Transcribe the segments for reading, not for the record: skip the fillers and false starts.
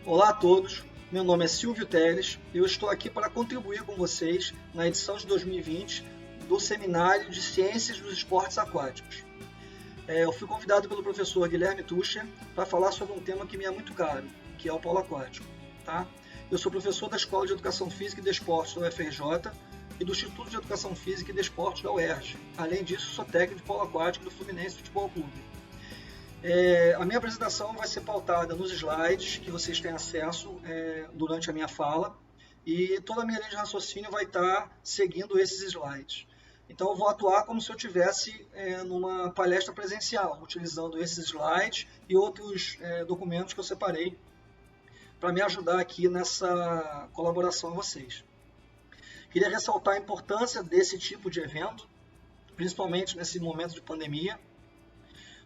Olá a todos, meu nome é Silvio Teles e eu estou aqui para contribuir com vocês na edição de 2020 do Seminário de Ciências dos Esportes Aquáticos. Eu fui convidado pelo professor Guilherme Tucher para falar sobre um tema que me é muito caro, que é o polo aquático. Tá? Eu sou professor da Escola de Educação Física e Desportos da UFRJ e do Instituto de Educação Física e Desportos da UERJ. Além disso, sou técnico de polo aquático do Fluminense Futebol Clube. A minha apresentação vai ser pautada nos slides que vocês têm acesso durante a minha fala e toda a minha linha de raciocínio vai estar seguindo esses slides. Então eu vou atuar como se eu estivesse numa palestra presencial, utilizando esses slides e outros documentos que eu separei para me ajudar aqui nessa colaboração a vocês. Queria ressaltar a importância desse tipo de evento, principalmente nesse momento de pandemia,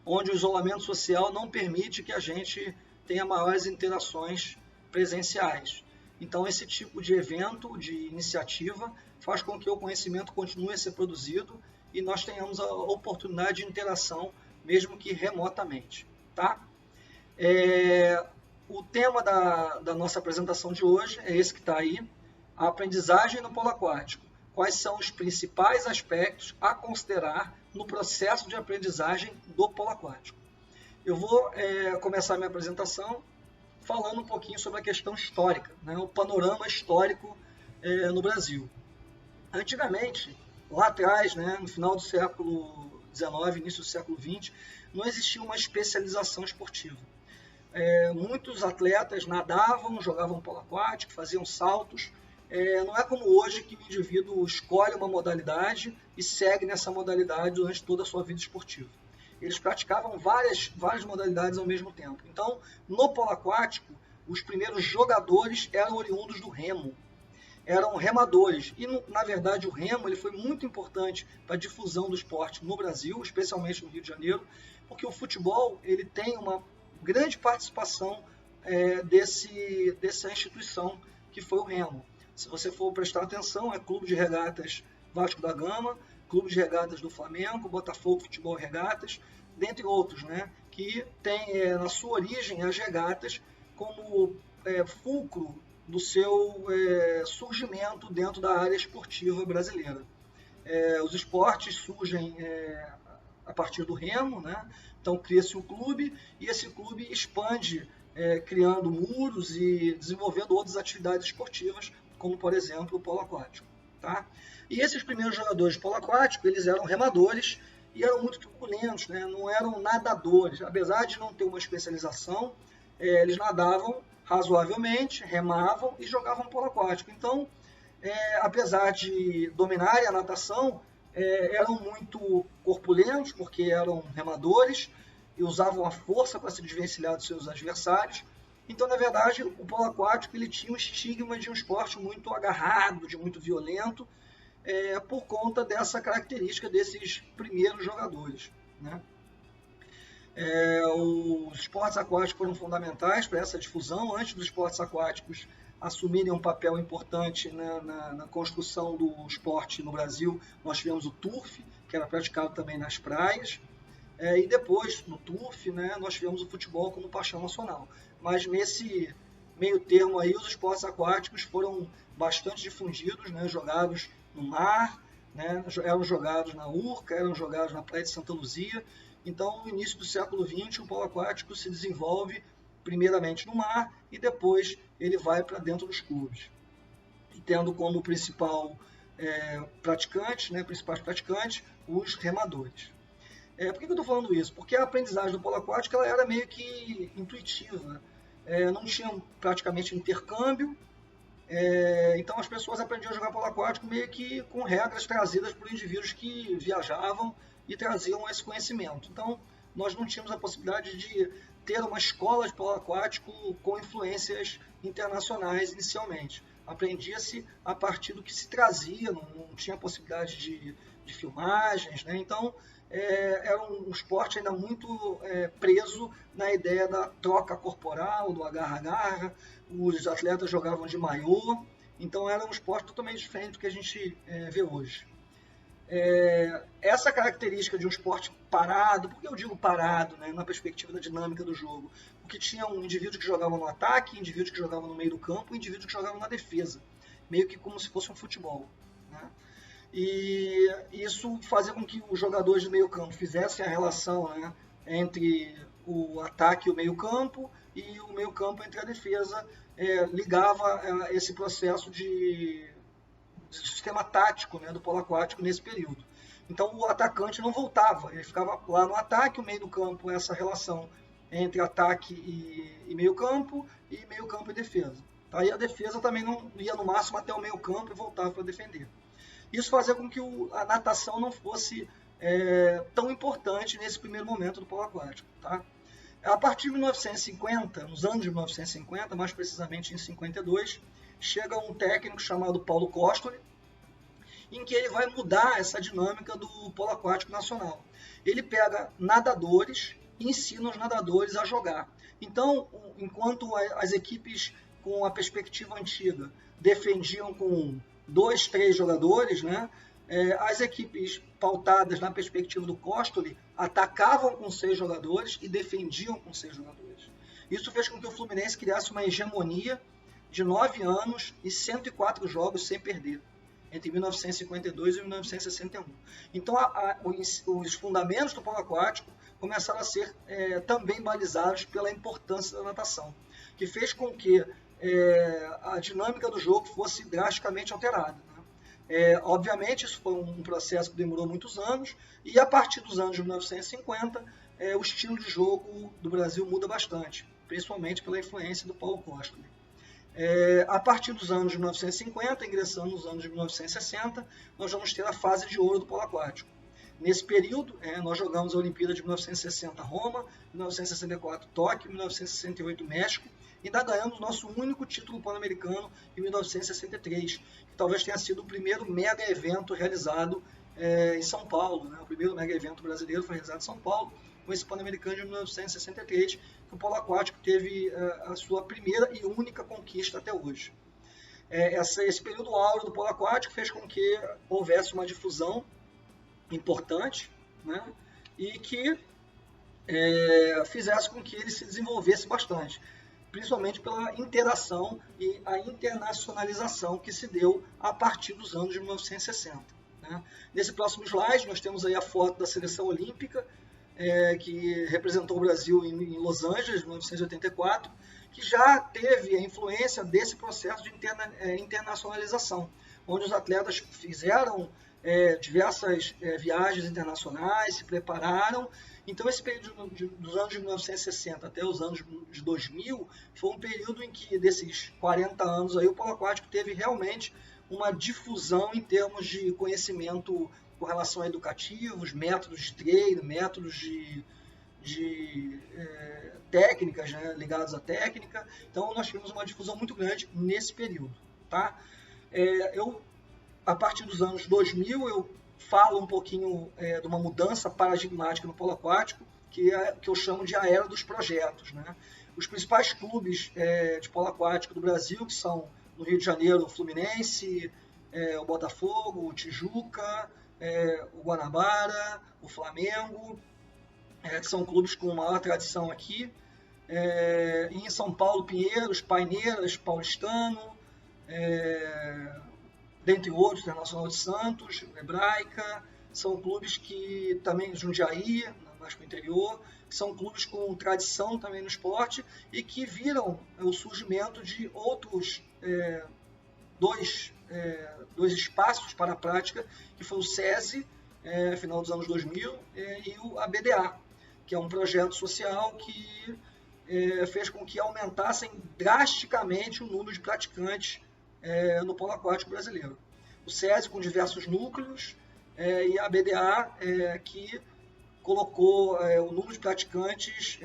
onde o isolamento social não permite que a gente tenha maiores interações presenciais. Então, esse tipo de evento, de iniciativa, faz com que o conhecimento continue a ser produzido e nós tenhamos a oportunidade de interação, mesmo que remotamente. Tá? O tema da nossa apresentação de hoje é esse que está aí, a aprendizagem no polo aquático. Quais são os principais aspectos a considerar no processo de aprendizagem do polo aquático. Eu vou começar a minha apresentação falando um pouquinho sobre a questão histórica, né, o panorama histórico no Brasil. Antigamente, lá atrás, né, no final do século XIX, início do século XX, não existia uma especialização esportiva. Muitos atletas nadavam, jogavam polo aquático, faziam saltos. Não é como hoje que o indivíduo escolhe uma modalidade e segue nessa modalidade durante toda a sua vida esportiva. Eles praticavam várias modalidades ao mesmo tempo. Então, no polo aquático, os primeiros jogadores eram oriundos do remo. Eram remadores. E, na verdade, o remo ele foi muito importante para a difusão do esporte no Brasil, especialmente no Rio de Janeiro, porque o futebol ele tem uma grande participação dessa instituição que foi o remo. Se você for prestar atenção, é Clube de Regatas Vasco da Gama, Clube de Regatas do Flamengo, Botafogo Futebol e Regatas, dentre outros, né, que tem na sua origem as regatas como fulcro do seu surgimento dentro da área esportiva brasileira. Os esportes surgem a partir do remo, né? Então cria-se um clube e esse clube expande criando muros e desenvolvendo outras atividades esportivas, como, por exemplo, o polo aquático. Tá? E esses primeiros jogadores de polo aquático, eles eram remadores e eram muito truculentos, né? Não eram nadadores. Apesar de não ter uma especialização, eles nadavam razoavelmente, remavam e jogavam polo aquático. Então, apesar de dominarem a natação, eram muito corpulentos, porque eram remadores e usavam a força para se desvencilhar dos seus adversários. Então, na verdade, o polo aquático ele tinha um estigma de um esporte muito agarrado, de muito violento, por conta dessa característica desses primeiros jogadores. Né? Os esportes aquáticos foram fundamentais para essa difusão. Antes dos esportes aquáticos assumirem um papel importante na construção do esporte no Brasil, nós tivemos o turf, que era praticado também nas praias. E depois, no turf, né, nós tivemos o futebol como paixão nacional. Mas nesse meio termo aí, os esportes aquáticos foram bastante difundidos, né, jogados no mar, né, eram jogados na Urca, eram jogados na Praia de Santa Luzia. Então, no início do século XX, o polo aquático se desenvolve primeiramente no mar e depois ele vai para dentro dos clubes. E tendo como principais praticantes, os remadores. Por que eu estou falando isso? Porque a aprendizagem do polo aquático ela era meio que intuitiva. Não tinha praticamente intercâmbio, então as pessoas aprendiam a jogar polo aquático meio que com regras trazidas por indivíduos que viajavam e traziam esse conhecimento. Então, nós não tínhamos a possibilidade de ter uma escola de polo aquático com influências internacionais inicialmente. Aprendia-se a partir do que se trazia, não tinha possibilidade de filmagens, né? Então, era um esporte ainda muito preso na ideia da troca corporal, do agarra-agarra. Os atletas jogavam de maiô, então era um esporte totalmente diferente do que a gente vê hoje. essa característica de um esporte parado, por que eu digo parado, né, na perspectiva da dinâmica do jogo? Porque tinha um indivíduo que jogava no ataque, indivíduo que jogava no meio do campo e indivíduo que jogava na defesa, meio que como se fosse um futebol, né? E isso fazia com que os jogadores do meio campo fizessem a relação, né, entre o ataque e o meio campo, e o meio campo entre a defesa, ligava esse processo de sistema tático, né, do polo aquático nesse período. Então o atacante não voltava, ele ficava lá no ataque, o meio do campo, essa relação entre ataque e meio campo e defesa. Aí a defesa também não ia no máximo até o meio campo e voltava para defender. Isso fazia com que a natação não fosse tão importante nesse primeiro momento do polo aquático. Tá? A partir de 1950, nos anos de 1950, mais precisamente em 52, chega um técnico chamado Paulo Kostoli, em que ele vai mudar essa dinâmica do polo aquático nacional. Ele pega nadadores e ensina os nadadores a jogar. Então, enquanto as equipes com a perspectiva antiga defendiam com 2, 3 jogadores, né, as equipes pautadas na perspectiva do Kostoli atacavam com 6 jogadores e defendiam com 6 jogadores. Isso fez com que o Fluminense criasse uma hegemonia de 9 anos e 104 jogos sem perder, entre 1952 e 1961. Então, os fundamentos do polo aquático começaram a ser também balizados pela importância da natação, que fez com que a dinâmica do jogo fosse drasticamente alterada. Né? Obviamente, isso foi um processo que demorou muitos anos, e a partir dos anos de 1950, o estilo de jogo do Brasil muda bastante, principalmente pela influência do Paulo Kostoli. A partir dos anos de 1950, ingressando nos anos de 1960, nós vamos ter a fase de ouro do polo aquático. Nesse período, nós jogamos a Olimpíada de 1960 Roma, 1964 Tóquio, 1968 México, e ainda ganhamos nosso único título pan-americano em 1963, que talvez tenha sido o primeiro mega evento realizado em São Paulo. Né? O primeiro mega evento brasileiro foi realizado em São Paulo, com esse Pan-Americano de 1963, que o polo aquático teve a sua primeira e única conquista até hoje. Esse período áureo do polo aquático fez com que houvesse uma difusão importante, né, e que fizesse com que ele se desenvolvesse bastante, principalmente pela interação e a internacionalização que se deu a partir dos anos de 1960. Né? Nesse próximo slide, nós temos aí a foto da seleção olímpica, que representou o Brasil em Los Angeles, em 1984, que já teve a influência desse processo de internacionalização, onde os atletas fizeram diversas viagens internacionais, se prepararam. Então, esse período dos anos de 1960 até os anos de 2000 foi um período em que, desses 40 anos, aí, o polo aquático teve realmente uma difusão em termos de conhecimento com relação a educativos, métodos de treino, métodos de técnicas, né, ligados à técnica. Então, nós tivemos uma difusão muito grande nesse período. Tá? A partir dos anos 2000, eu falo um pouquinho de uma mudança paradigmática no polo aquático, que eu chamo de a era dos projetos. Né? Os principais clubes de polo aquático do Brasil, que são no Rio de Janeiro, o Fluminense, o Botafogo, o Tijuca, o Guanabara, o Flamengo, que são clubes com maior tradição aqui. E em São Paulo, Pinheiros, Paineiras, Paulistano, dentre outros, Internacional de Santos, Hebraica, são clubes que também, Jundiaí, mais para o interior, que são clubes com tradição também no esporte e que viram o surgimento de outros dois espaços para a prática, que foi o SESI, final dos anos 2000, e o ABDA, que é um projeto social que fez com que aumentassem drasticamente o número de praticantes no polo aquático brasileiro. O SESI com diversos núcleos e a ABDA que colocou o número de praticantes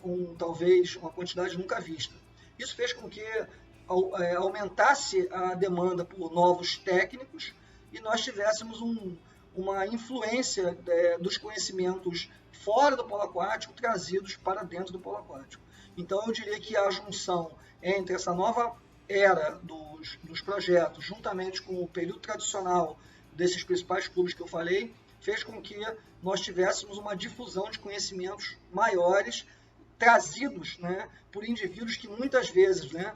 com talvez uma quantidade nunca vista. Isso fez com que aumentasse a demanda por novos técnicos e nós tivéssemos uma influência dos conhecimentos fora do polo aquático trazidos para dentro do polo aquático. Então eu diria que a junção entre essa nova era dos projetos, juntamente com o período tradicional desses principais clubes que eu falei, fez com que nós tivéssemos uma difusão de conhecimentos maiores, trazidos, né, por indivíduos que muitas vezes, né,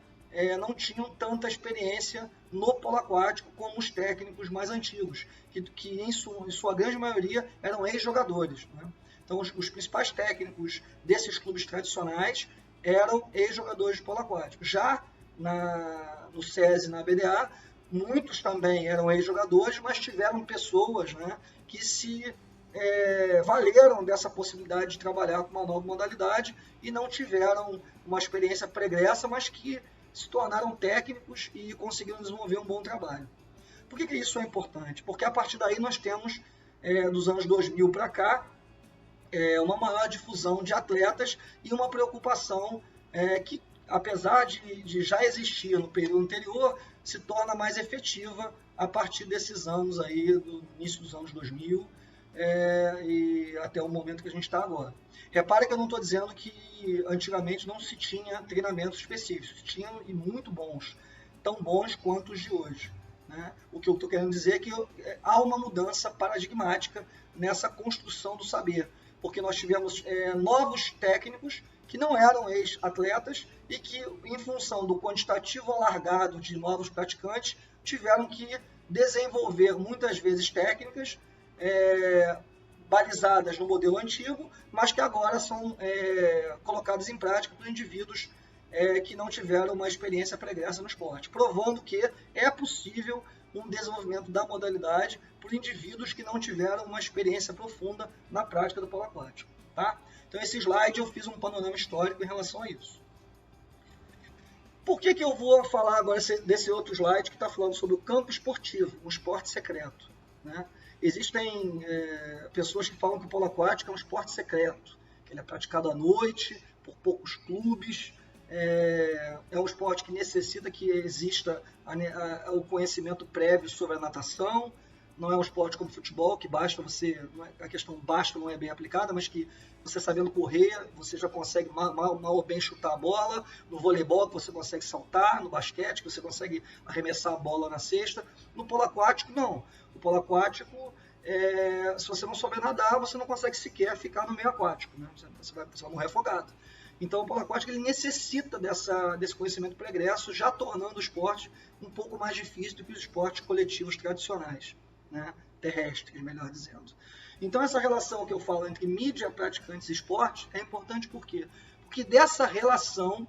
não tinham tanta experiência no polo aquático como os técnicos mais antigos, que em sua grande maioria eram ex-jogadores, né? Então, os principais técnicos desses clubes tradicionais eram ex-jogadores de polo aquático. Já no SESI e na BDA, muitos também eram ex-jogadores, mas tiveram pessoas, né, que se valeram dessa possibilidade de trabalhar com uma nova modalidade e não tiveram uma experiência pregressa, mas que se tornaram técnicos e conseguiram desenvolver um bom trabalho. Por que isso é importante? Porque a partir daí nós temos, dos anos 2000 para cá, uma maior difusão de atletas e uma preocupação que, apesar de já existir no período anterior, se torna mais efetiva a partir desses anos aí, do início dos anos 2000 e até o momento que a gente está agora. Repare que eu não estou dizendo que antigamente não se tinha treinamentos específicos, tinham e muito bons, tão bons quanto os de hoje, né? O que eu estou querendo dizer é que há uma mudança paradigmática nessa construção do saber, porque nós tivemos novos técnicos que não eram ex-atletas e que, em função do quantitativo alargado de novos praticantes, tiveram que desenvolver muitas vezes técnicas balizadas no modelo antigo, mas que agora são colocadas em prática por indivíduos que não tiveram uma experiência pregressa no esporte, provando que é possível um desenvolvimento da modalidade por indivíduos que não tiveram uma experiência profunda na prática do polo aquático. Tá? Então, esse slide eu fiz um panorama histórico em relação a isso. Por que eu vou falar agora desse outro slide que está falando sobre o campo esportivo, um esporte secreto, né? Existem pessoas que falam que o polo aquático é um esporte secreto, que ele é praticado à noite, por poucos clubes, é um esporte que necessita que exista o conhecimento prévio sobre a natação, não é um esporte como futebol, que basta você, a questão basta não é bem aplicada, mas que você sabendo correr, você já consegue mal ou bem chutar a bola, no voleibol que você consegue saltar, no basquete que você consegue arremessar a bola na cesta, no polo aquático não. O polo aquático, se você não souber nadar, você não consegue sequer ficar no meio aquático, né? Você vai morrer afogado. Então o polo aquático ele necessita desse conhecimento pregresso, já tornando o esporte um pouco mais difícil do que os esportes coletivos tradicionais, né? Terrestres, melhor dizendo. Então essa relação que eu falo entre mídia, praticantes e esporte é importante por quê? Porque dessa relação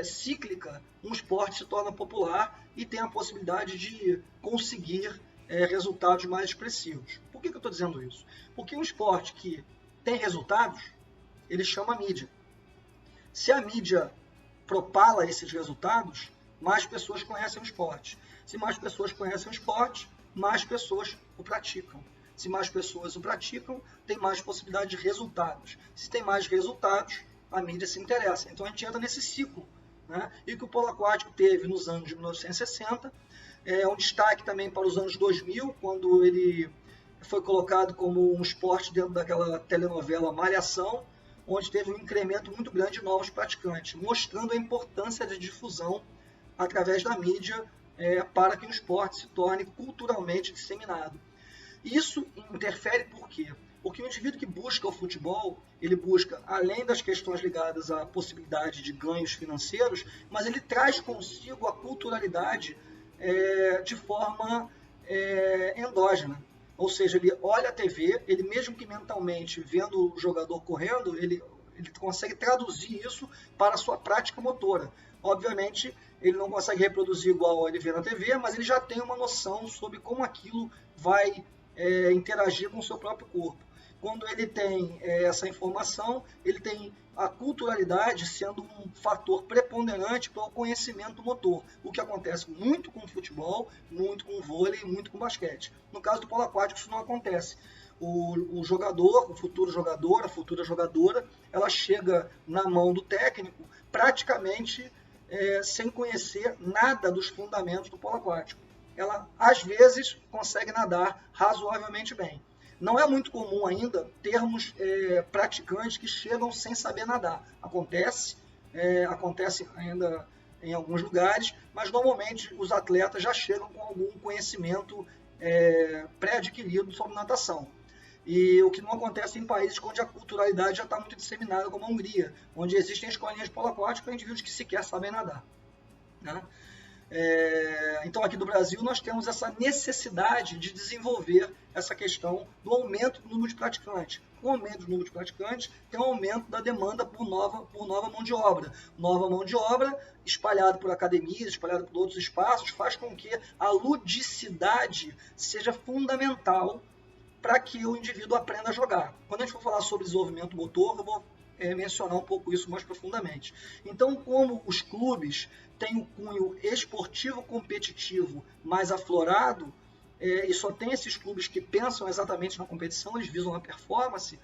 cíclica, um esporte se torna popular e tem a possibilidade de conseguir resultados mais expressivos. Por que eu estou dizendo isso? Porque um esporte que tem resultados, ele chama mídia. Se a mídia propala esses resultados, mais pessoas conhecem o esporte. Se mais pessoas conhecem o esporte, mais pessoas o praticam. Se mais pessoas o praticam, tem mais possibilidade de resultados. Se tem mais resultados, a mídia se interessa. Então a gente entra nesse ciclo, né? E que o polo aquático teve nos anos de 1960, um destaque também para os anos 2000, quando ele foi colocado como um esporte dentro daquela telenovela Malhação, onde teve um incremento muito grande de novos praticantes, mostrando a importância da difusão através da mídia para que o esporte se torne culturalmente disseminado. Isso interfere por quê? Porque o indivíduo que busca o futebol, ele busca, além das questões ligadas à possibilidade de ganhos financeiros, mas ele traz consigo a culturalidade de forma endógena. Ou seja, ele olha a TV, ele mesmo que mentalmente vendo o jogador correndo, ele consegue traduzir isso para a sua prática motora. Obviamente, ele não consegue reproduzir igual ele vê na TV, mas ele já tem uma noção sobre como aquilo vai interagir com o seu próprio corpo. Quando ele tem essa informação, ele tem a culturalidade sendo um fator preponderante para o conhecimento motor, o que acontece muito com o futebol, muito com o vôlei e muito com o basquete. No caso do polo aquático, isso não acontece. O jogador, o futuro jogador, a futura jogadora, ela chega na mão do técnico praticamente sem conhecer nada dos fundamentos do polo aquático. Ela, às vezes, consegue nadar razoavelmente bem. Não é muito comum ainda termos praticantes que chegam sem saber nadar. Acontece ainda em alguns lugares, mas normalmente os atletas já chegam com algum conhecimento pré-adquirido sobre natação. E o que não acontece em países onde a culturalidade já está muito disseminada, como a Hungria, onde existem escolinhas de polo aquático para indivíduos que sequer sabem nadar, né? Então, aqui do Brasil, nós temos essa necessidade de desenvolver essa questão do aumento do número de praticantes. Com o aumento do número de praticantes, tem um aumento da demanda por nova mão de obra. Nova mão de obra, espalhada por academias, espalhada por outros espaços, faz com que a ludicidade seja fundamental para que o indivíduo aprenda a jogar. Quando a gente for falar sobre desenvolvimento motor, eu vou mencionar um pouco isso mais profundamente. Então, como os clubes têm um cunho esportivo competitivo mais aflorado, e só tem esses clubes que pensam exatamente na competição, eles visam a performance,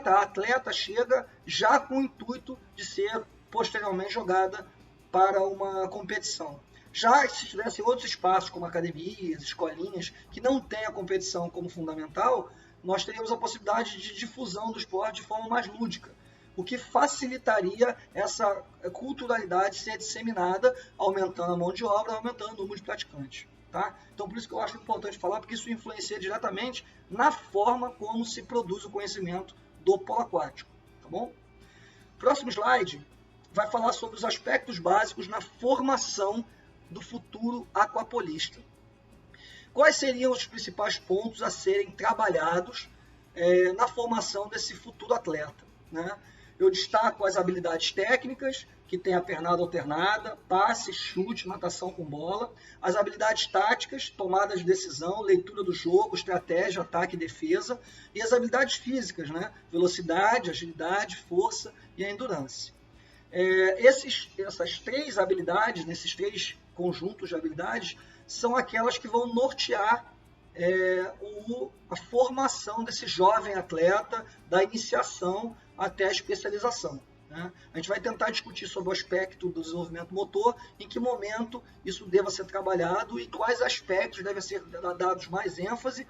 a atleta chega já com o intuito de ser posteriormente jogada para uma competição. Já se tivesse outros espaços, como academias, escolinhas, que não têm a competição como fundamental, nós teríamos a possibilidade de difusão do esporte de forma mais lúdica, o que facilitaria essa culturalidade ser disseminada, aumentando a mão de obra, aumentando o número de praticantes. Tá? Então, por isso que eu acho importante falar, porque isso influencia diretamente na forma como se produz o conhecimento do polo aquático. Tá bom? Próximo slide vai falar sobre os aspectos básicos na formação do futuro aquapolista. Quais seriam os principais pontos a serem trabalhados na formação desse futuro atleta, né? Eu destaco as habilidades técnicas, que tem a pernada alternada, passe, chute, natação com bola. As habilidades táticas, tomada de decisão, leitura do jogo, estratégia, ataque e defesa. E as habilidades físicas, né? Velocidade, agilidade, força e a endurance. Essas três habilidades, nesses três conjuntos de habilidades, são aquelas que vão nortear a formação desse jovem atleta, da iniciação até a especialização, né? A gente vai tentar discutir sobre o aspecto do desenvolvimento motor, em que momento isso deva ser trabalhado e quais aspectos devem ser dados mais ênfase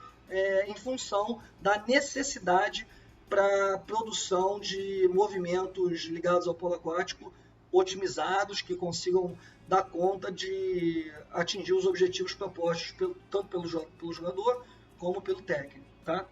em função da necessidade para a produção de movimentos ligados ao polo aquático otimizados, que consigam dar conta de atingir os objetivos propostos tanto pelo jogador como pelo técnico. Tá?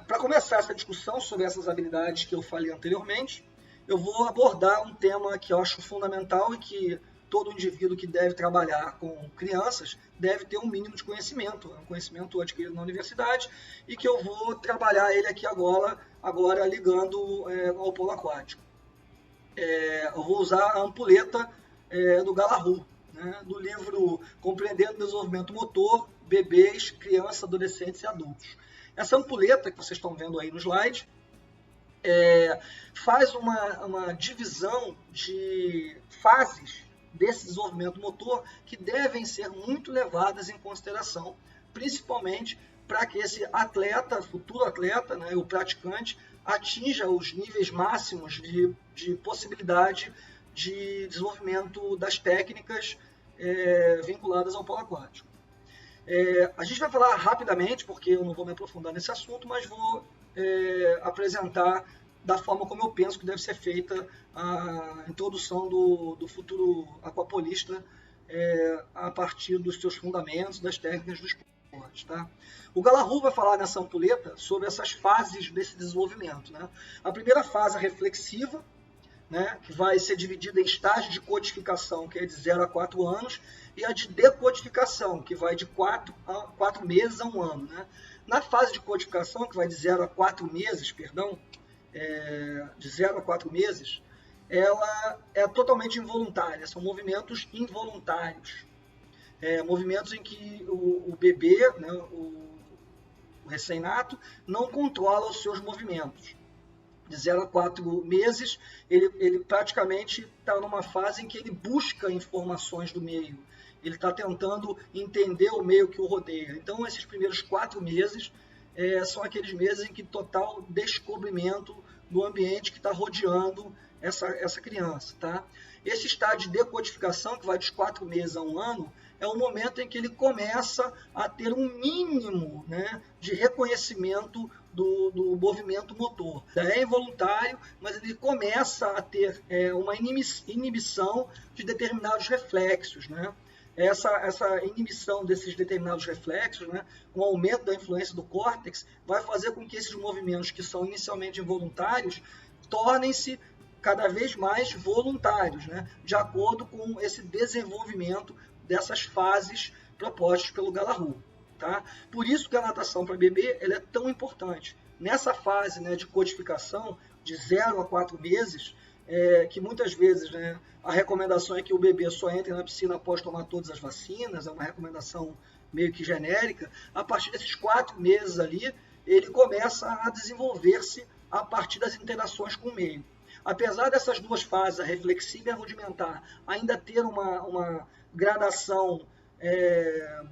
Para começar essa discussão sobre essas habilidades que eu falei anteriormente, eu vou abordar um tema que eu acho fundamental e que todo indivíduo que deve trabalhar com crianças deve ter um mínimo de conhecimento, um conhecimento adquirido na universidade, e que eu vou trabalhar ele aqui agora ligando ao polo aquático. Eu vou usar a ampulheta do Galahu, né, do livro Compreendendo o Desenvolvimento Motor, Bebês, Crianças, Adolescentes e Adultos. Essa ampulheta que vocês estão vendo aí no slide faz uma divisão de fases desse desenvolvimento motor que devem ser muito levadas em consideração, principalmente para que esse atleta, futuro atleta, né, o praticante, atinja os níveis máximos de possibilidade de desenvolvimento das técnicas vinculadas ao polo aquático. A gente vai falar rapidamente, porque eu não vou me aprofundar nesse assunto, mas vou apresentar da forma como eu penso que deve ser feita a introdução do futuro aquapolista a partir dos seus fundamentos, das técnicas do esporte. Tá? O Galahu vai falar nessa ampulheta sobre essas fases desse desenvolvimento. Né? A primeira fase é reflexiva, né, que vai ser dividida em estágios de codificação, que é de 0 a 4 anos, e a de decodificação, que vai de 4 meses a 1 ano. Né? Na fase de codificação, que vai de 0 a 4 meses, de 0 a 4 meses, ela é totalmente involuntária, são movimentos involuntários. Movimentos em que o bebê, né, o recém-nato, não controla os seus movimentos. De 0 a 4 meses, ele praticamente está numa fase em que ele busca informações do meio. Ele está tentando entender o meio que o rodeia. Então, esses primeiros 4 meses são aqueles meses em que total descobrimento do ambiente que está rodeando essa criança. Tá? Esse estágio de decodificação, que vai dos 4 meses a 1 ano, é o momento em que ele começa a ter um mínimo, né, de reconhecimento do movimento motor. É involuntário, mas ele começa a ter uma inibição de determinados reflexos. Né? essa inibição desses determinados reflexos, né, com o aumento da influência do córtex, vai fazer com que esses movimentos que são inicialmente involuntários tornem-se cada vez mais voluntários, né, de acordo com esse desenvolvimento dessas fases propostas pelo Galahu. Tá? Por isso que a natação para bebê ela é tão importante. Nessa fase, né, de codificação, de 0 a 4 meses, que muitas vezes, né, a recomendação é que o bebê só entre na piscina após tomar todas as vacinas, é uma recomendação meio que genérica. A partir desses 4 meses ali, ele começa a desenvolver-se a partir das interações com o meio. Apesar dessas duas fases, a reflexiva e a rudimentar, ainda ter uma gradação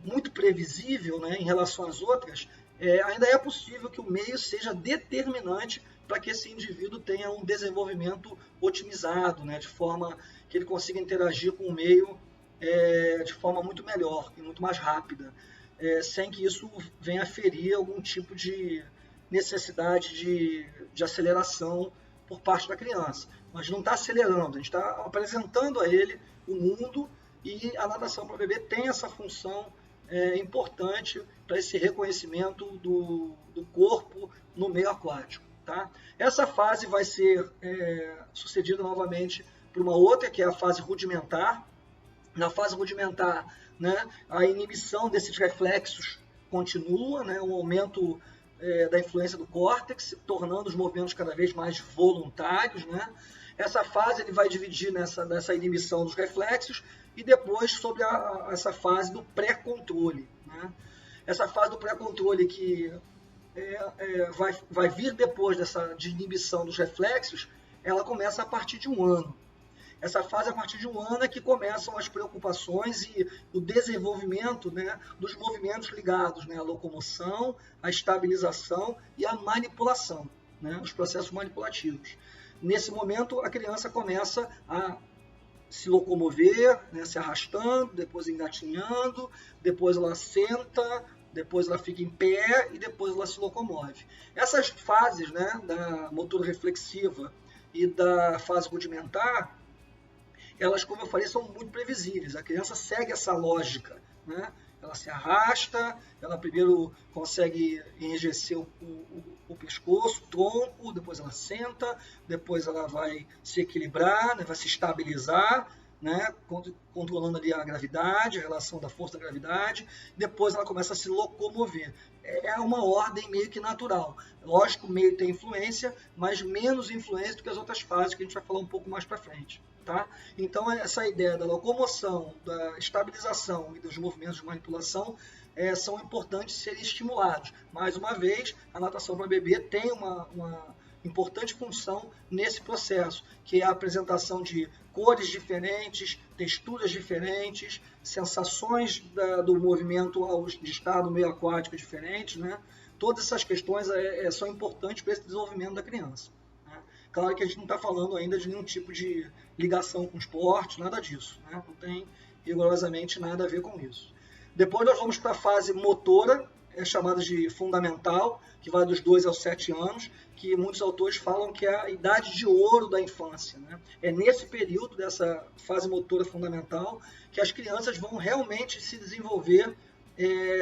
muito previsível, né, em relação às outras, ainda é possível que o meio seja determinante para que esse indivíduo tenha um desenvolvimento otimizado, né, de forma que ele consiga interagir com o meio de forma muito melhor e muito mais rápida, sem que isso venha a ferir algum tipo de necessidade de aceleração por parte da criança. Mas não está acelerando, a gente está apresentando a ele o mundo, e a natação para bebê tem essa função importante para esse reconhecimento do corpo no meio aquático. Tá? Essa fase vai ser sucedida novamente por uma outra, que é a fase rudimentar. Na fase rudimentar, né, a inibição desses reflexos continua, né, um aumento da influência do córtex, tornando os movimentos cada vez mais voluntários. Né? Essa fase ele vai dividir nessa inibição dos reflexos e depois sobre essa fase do pré-controle. Né? Essa fase do pré-controle que vai vir depois de inibição dos reflexos, ela começa a partir de 1 ano. Essa fase, a partir de 1 ano, é que começam as preocupações e o desenvolvimento, né, dos movimentos ligados, né, à locomoção, à estabilização e à manipulação, né, os processos manipulativos. Nesse momento, a criança começa a se locomover, né, se arrastando, depois engatinhando, depois ela senta, depois ela fica em pé e depois ela se locomove. Essas fases, né, da motora reflexiva e da fase rudimentar, elas, como eu falei, são muito previsíveis. A criança segue essa lógica, né? Ela se arrasta, ela primeiro consegue enrijecer o pescoço, o tronco, depois ela senta, depois ela vai se equilibrar, né? Vai se estabilizar, né? Controlando ali a gravidade, a relação da força da gravidade, depois ela começa a se locomover. É uma ordem meio que natural. Lógico, o meio tem influência, mas menos influência do que as outras fases, que a gente vai falar um pouco mais para frente. Tá? Então, essa ideia da locomoção, da estabilização e dos movimentos de manipulação são importantes serem estimulados. Mais uma vez, a natação para bebê tem uma importante função nesse processo, que é a apresentação de cores diferentes, texturas diferentes, sensações do movimento de estar no meio aquático diferentes. Né? Todas essas questões são importantes para esse desenvolvimento da criança. Claro que a gente não está falando ainda de nenhum tipo de ligação com o esporte, nada disso. Né? Não tem rigorosamente nada a ver com isso. Depois nós vamos para a fase motora, chamada de fundamental, que vai dos 2 aos 7 anos, que muitos autores falam que é a idade de ouro da infância. Né? É nesse período dessa fase motora fundamental que as crianças vão realmente se desenvolver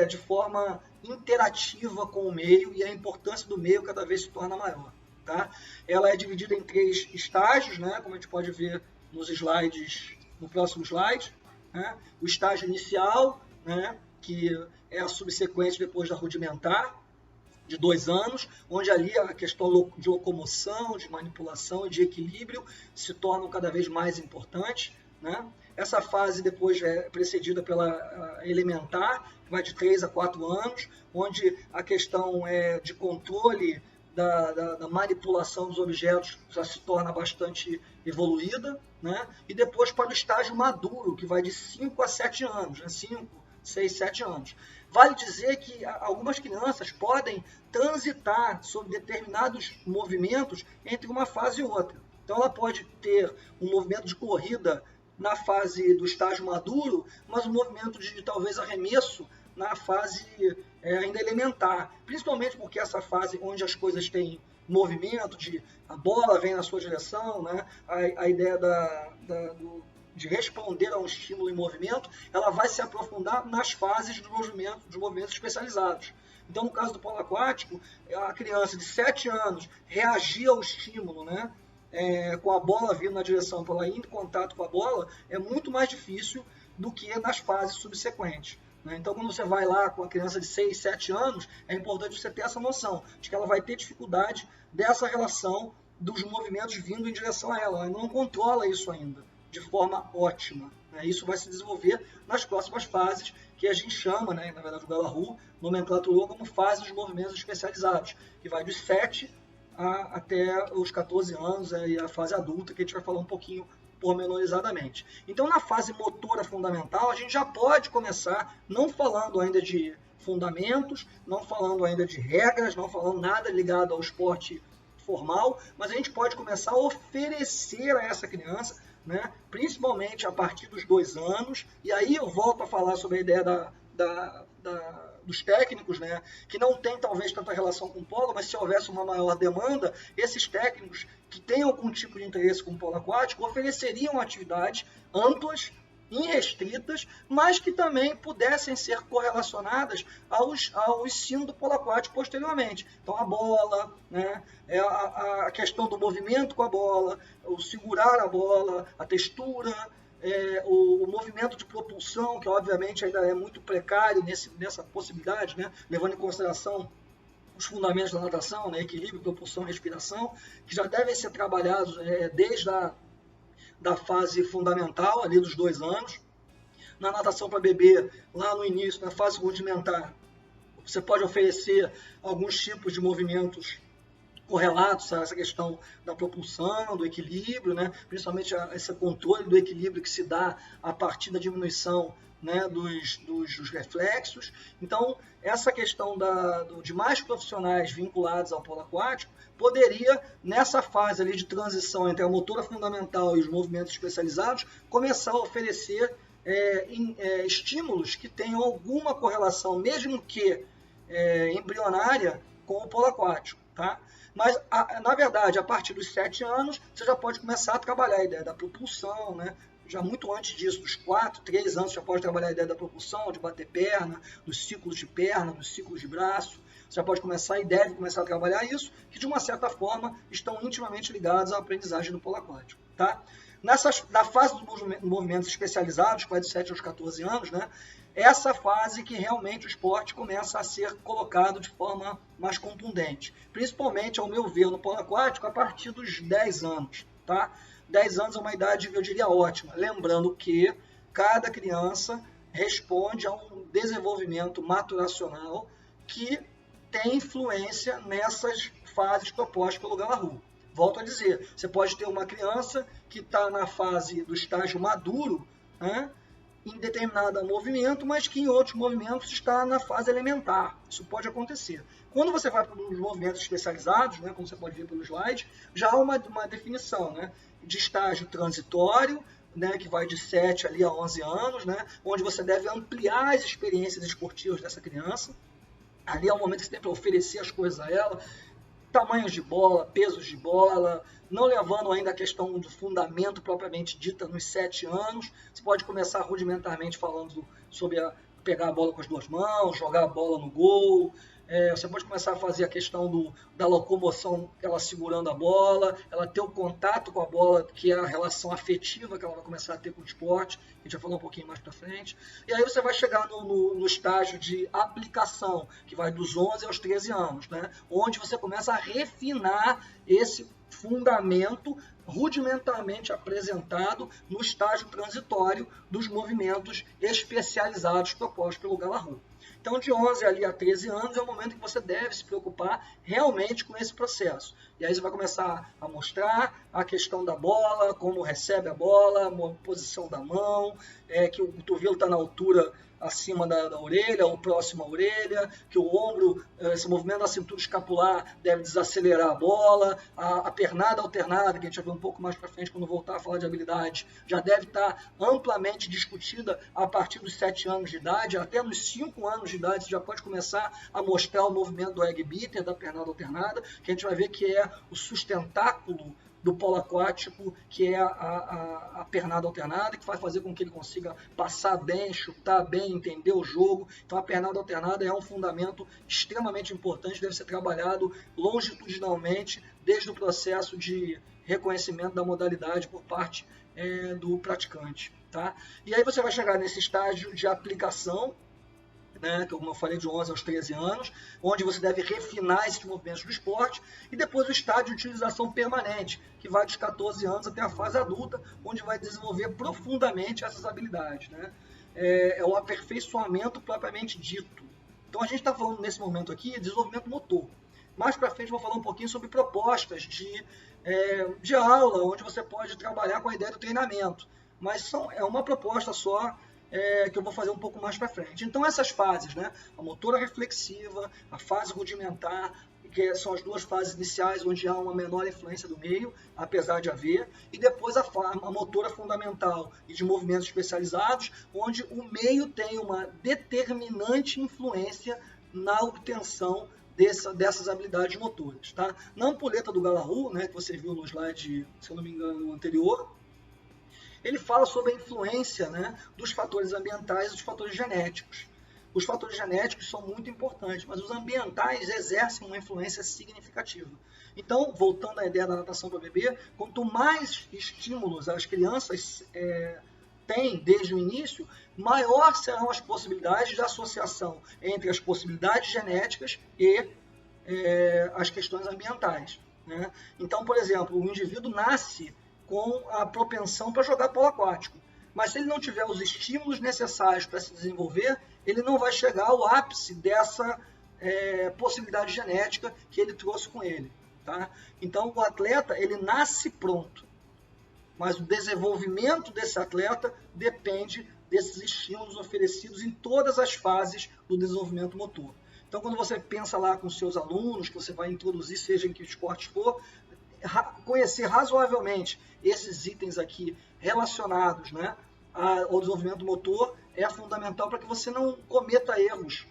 de forma interativa com o meio, e a importância do meio cada vez se torna maior. Tá? Ela é dividida em 3 estágios, né? Como a gente pode ver nos slides, no próximo slide. Né? O estágio inicial, né? Que é a subsequente depois da rudimentar, de 2 anos, onde ali a questão de locomoção, de manipulação e de equilíbrio se tornam cada vez mais importantes. Né? Essa fase depois é precedida pela elementar, que vai de 3 a 4 anos, onde a questão de controle da manipulação dos objetos já se torna bastante evoluída, né? E depois para o estágio maduro, que vai de 5 a 7 anos, né? 5, 6, 7 anos. Vale dizer que algumas crianças podem transitar sobre determinados movimentos entre uma fase e outra. Então ela pode ter um movimento de corrida na fase do estágio maduro, mas um movimento de talvez arremesso na fase ainda elementar, principalmente porque essa fase onde as coisas têm movimento, a bola vem na sua direção, né? A ideia de responder a um estímulo em movimento, ela vai se aprofundar nas fases dos movimentos especializados. Então, no caso do polo aquático, a criança de 7 anos reagir ao estímulo, né, com a bola vindo na direção, para ela ir em contato com a bola, é muito mais difícil do que nas fases subsequentes. Né? Então, quando você vai lá com a criança de 6, 7 anos, é importante você ter essa noção de que ela vai ter dificuldade dessa relação dos movimentos vindo em direção a ela. Ela não controla isso ainda de forma ótima. Né? Isso vai se desenvolver nas próximas fases, que a gente chama, né, na verdade o Galahu nomenclaturou como fase dos movimentos especializados, que vai dos 7 até os 14 anos, e a fase adulta, que a gente vai falar um pouquinho pormenorizadamente. Então, na fase motora fundamental, a gente já pode começar, não falando ainda de fundamentos, não falando ainda de regras, não falando nada ligado ao esporte formal, mas a gente pode começar a oferecer a essa criança, né, principalmente a partir dos 2 anos, e aí eu volto a falar sobre a ideia dos técnicos, né, que não tem talvez tanta relação com o polo, mas se houvesse uma maior demanda, esses técnicos que têm algum tipo de interesse com o polo aquático ofereceriam atividades amplas, irrestritas, mas que também pudessem ser correlacionadas ao ensino do polo aquático posteriormente. Então, a bola, né, a questão do movimento com a bola, o segurar a bola, a textura, o movimento de propulsão, que obviamente ainda é muito precário nessa possibilidade, né, levando em consideração os fundamentos da natação, né, equilíbrio, propulsão, respiração, que já devem ser trabalhados desde da fase fundamental, ali dos 2 anos. Na natação para bebê, lá no início, na fase rudimentar, você pode oferecer alguns tipos de movimentos correlatos a essa questão da propulsão, do equilíbrio, né? Principalmente esse controle do equilíbrio que se dá a partir da diminuição, né, dos reflexos. Então, essa questão de mais profissionais vinculados ao polo aquático poderia, nessa fase ali de transição entre a motora fundamental e os movimentos especializados, começar a oferecer estímulos que tenham alguma correlação, mesmo que embrionária, com o polo aquático. Tá? Mas, na verdade, a partir dos 7 anos, você já pode começar a trabalhar a ideia da propulsão, né? Já muito antes disso, dos 4, 3 anos, já pode trabalhar a ideia da propulsão, de bater perna, dos ciclos de perna, dos ciclos de braço. Você já pode começar e deve começar a trabalhar isso, que de uma certa forma estão intimamente ligados à aprendizagem do polo aquático. Tá? Na fase dos movimentos especializados, que vai de 7 aos 14 anos, né, essa fase que realmente o esporte começa a ser colocado de forma mais contundente. Principalmente, ao meu ver, no polo aquático, a partir dos 10 anos. Tá? 10 anos é uma idade, eu diria, ótima. Lembrando que cada criança responde a um desenvolvimento maturacional que tem influência nessas fases propostas pelo Galahu. Volto a dizer, você pode ter uma criança que está na fase do estágio maduro, né, em determinado movimento, mas que em outros movimentos está na fase elementar. Isso pode acontecer. Quando você vai para os movimentos especializados, né, como você pode ver pelo slide, já há uma definição, né, de estágio transitório, né, que vai de 7 ali a 11 anos, né, onde você deve ampliar as experiências esportivas dessa criança. Ali é o momento que você tem para oferecer as coisas a ela, tamanhos de bola, pesos de bola, não levando ainda a questão do fundamento propriamente dita nos 7 anos. Você pode começar rudimentarmente falando sobre pegar a bola com as 2 mãos, jogar a bola no gol. Você pode começar a fazer a questão da locomoção, ela segurando a bola, ela ter o contato com a bola, que é a relação afetiva que ela vai começar a ter com o esporte, que a gente vai falar um pouquinho mais para frente. E aí você vai chegar no estágio de aplicação, que vai dos 11 aos 13 anos, né? Onde você começa a refinar esse fundamento rudimentarmente apresentado no estágio transitório dos movimentos especializados propostos pelo Galahu. Então, de 11 ali a 13 anos é o momento que você deve se preocupar realmente com esse processo. E aí você vai começar a mostrar a questão da bola, como recebe a bola, a posição da mão, que o cotovelo está na altura acima da orelha ou próximo à orelha, que o ombro, esse movimento da cintura escapular deve desacelerar a bola, a pernada alternada, que a gente vai ver um pouco mais para frente quando voltar a falar de habilidade, já deve estar amplamente discutida a partir dos 7 anos de idade, até nos 5 anos de idade você já pode começar a mostrar o movimento do egg beater, da pernada alternada, que a gente vai ver que é o sustentáculo do polo aquático, que é a pernada alternada, que vai fazer com que ele consiga passar bem, chutar bem, entender o jogo. Então a pernada alternada é um fundamento extremamente importante, deve ser trabalhado longitudinalmente desde o processo de reconhecimento da modalidade por parte do praticante. Tá? E aí você vai chegar nesse estágio de aplicação, né, como eu falei, de 11 aos 13 anos, onde você deve refinar esses movimentos do esporte, e depois o estágio de utilização permanente, que vai dos 14 anos até a fase adulta, onde vai desenvolver profundamente essas habilidades. Né? É o aperfeiçoamento propriamente dito. Então a gente está falando nesse momento aqui de desenvolvimento motor. Mais para frente eu vou falar um pouquinho sobre propostas de aula, onde você pode trabalhar com a ideia do treinamento. Mas é uma proposta só que eu vou fazer um pouco mais para frente. Então essas fases, né? A motora reflexiva, a fase rudimentar, que são as duas fases iniciais onde há uma menor influência do meio, apesar de haver, e depois a motora fundamental e de movimentos especializados, onde o meio tem uma determinante influência na obtenção dessas habilidades motoras. Tá? Na ampulheta do Galahu, né, que você viu no slide, se eu não me engano, anterior, ele fala sobre a influência, né, dos fatores ambientais e dos fatores genéticos. Os fatores genéticos são muito importantes, mas os ambientais exercem uma influência significativa. Então, voltando à ideia da natação para bebê, quanto mais estímulos as crianças têm desde o início, maior serão as possibilidades de associação entre as possibilidades genéticas e as questões ambientais. Né? Então, por exemplo, o indivíduo nasce com a propensão para jogar polo aquático. Mas se ele não tiver os estímulos necessários para se desenvolver, ele não vai chegar ao ápice dessa possibilidade genética que ele trouxe com ele. Tá? Então, o atleta ele nasce pronto. Mas o desenvolvimento desse atleta depende desses estímulos oferecidos em todas as fases do desenvolvimento motor. Então, quando você pensa lá com seus alunos, que você vai introduzir, seja em que esporte for, conhecer razoavelmente esses itens aqui relacionados, né, ao desenvolvimento motor é fundamental para que você não cometa erros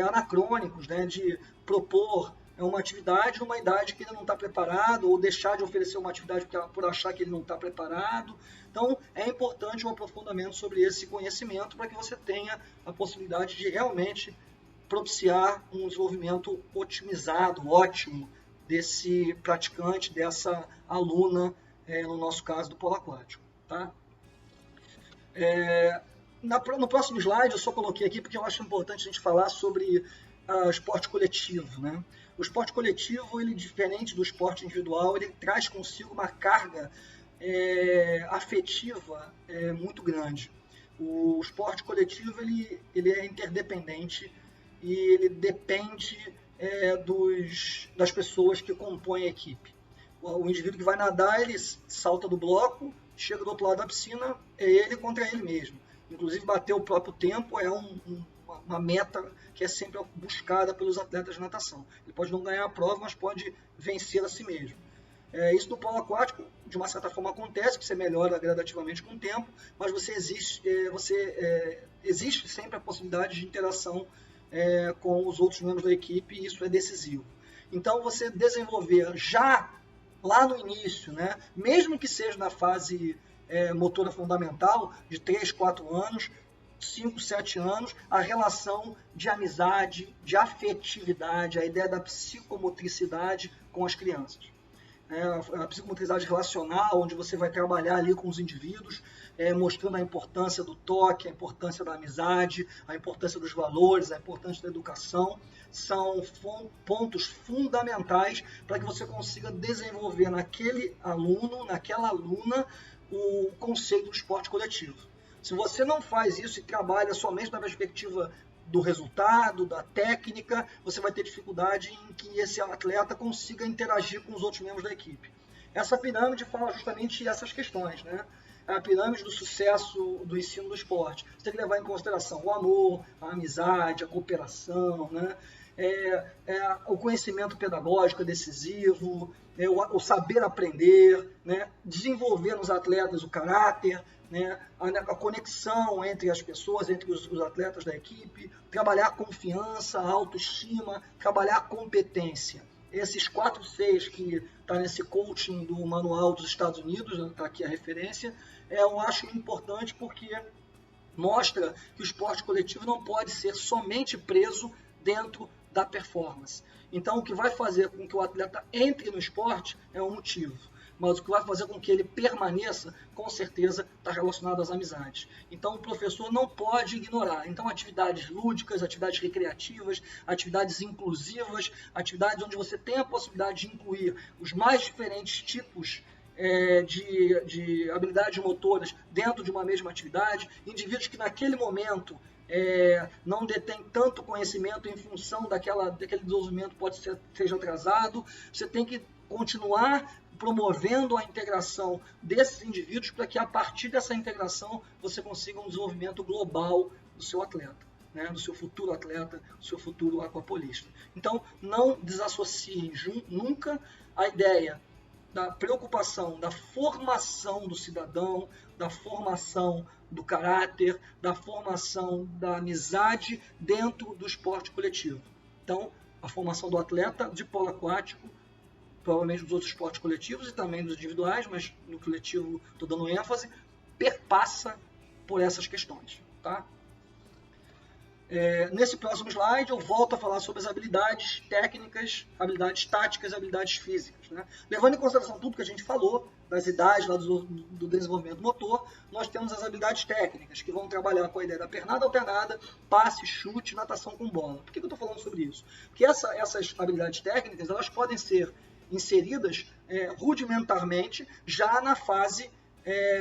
anacrônicos, né, de propor uma atividade numa idade que ele não está preparado, ou deixar de oferecer uma atividade por achar que ele não está preparado. Então, é importante um aprofundamento sobre esse conhecimento para que você tenha a possibilidade de realmente propiciar um desenvolvimento otimizado, ótimo, desse praticante, dessa aluna, no nosso caso, do polo aquático. Tá? No próximo slide, eu só coloquei aqui porque eu acho importante a gente falar sobre o esporte coletivo. Né? O esporte coletivo, ele, diferente do esporte individual, ele traz consigo uma carga afetiva muito grande. O esporte coletivo ele é interdependente e ele depende das pessoas que compõem a equipe. O indivíduo que vai nadar, ele salta do bloco, chega do outro lado da piscina, é ele contra ele mesmo. Inclusive, bater o próprio tempo é uma meta que é sempre buscada pelos atletas de natação. Ele pode não ganhar a prova, mas pode vencer a si mesmo. Isso no polo aquático, de uma certa forma, acontece, que você melhora gradativamente com o tempo, mas existe sempre a possibilidade de interação com os outros membros da equipe, e isso é decisivo. Então, você desenvolver já lá no início, né, mesmo que seja na fase motora fundamental, de 3, 4 anos, 5, 7 anos, a relação de amizade, de afetividade, a ideia da psicomotricidade com as crianças. A psicomotricidade relacional, onde você vai trabalhar ali com os indivíduos, mostrando a importância do toque, a importância da amizade, a importância dos valores, a importância da educação, são pontos fundamentais para que você consiga desenvolver naquele aluno, naquela aluna, o conceito do esporte coletivo. Se você não faz isso e trabalha somente na perspectiva do resultado, da técnica, você vai ter dificuldade em que esse atleta consiga interagir com os outros membros da equipe. Essa pirâmide fala justamente essas questões, né? A pirâmide do sucesso do ensino do esporte. Você tem que levar em consideração o amor, a amizade, a cooperação, né? O conhecimento pedagógico é decisivo, o saber aprender, né? Desenvolver nos atletas o caráter, né? A conexão entre as pessoas, entre os atletas da equipe, trabalhar a confiança, a autoestima, trabalhar a competência. esses 4 Cs que está nesse coaching do manual dos Estados Unidos, está aqui a referência, eu acho importante porque mostra que o esporte coletivo não pode ser somente preso dentro da performance. Então, o que vai fazer com que o atleta entre no esporte é um motivo, mas o que vai fazer com que ele permaneça, com certeza, está relacionado às amizades. Então, o professor não pode ignorar. Então, atividades lúdicas, atividades recreativas, atividades inclusivas, atividades onde você tem a possibilidade de incluir os mais diferentes tipos de habilidades motoras dentro de uma mesma atividade, indivíduos que naquele momento não detêm tanto conhecimento em função daquele desenvolvimento seja atrasado. Você tem que continuar promovendo a integração desses indivíduos para que a partir dessa integração você consiga um desenvolvimento global do seu atleta, né? Do seu futuro atleta, do seu futuro aquapolista. Então, não desassociem nunca a ideia da preocupação, da formação do cidadão, da formação do caráter, da formação da amizade dentro do esporte coletivo. Então, a formação do atleta de polo aquático, provavelmente dos outros esportes coletivos e também dos individuais, mas no coletivo estou dando ênfase, perpassa por essas questões, tá? Nesse próximo slide eu volto a falar sobre as habilidades técnicas, habilidades táticas e habilidades físicas, né? Levando em consideração tudo que a gente falou, das idades lá do desenvolvimento motor, nós temos as habilidades técnicas, que vão trabalhar com a ideia da pernada alternada, passe, chute, natação com bola. Por que eu estou falando sobre isso? Porque essas habilidades técnicas elas podem ser inseridas rudimentarmente já na fase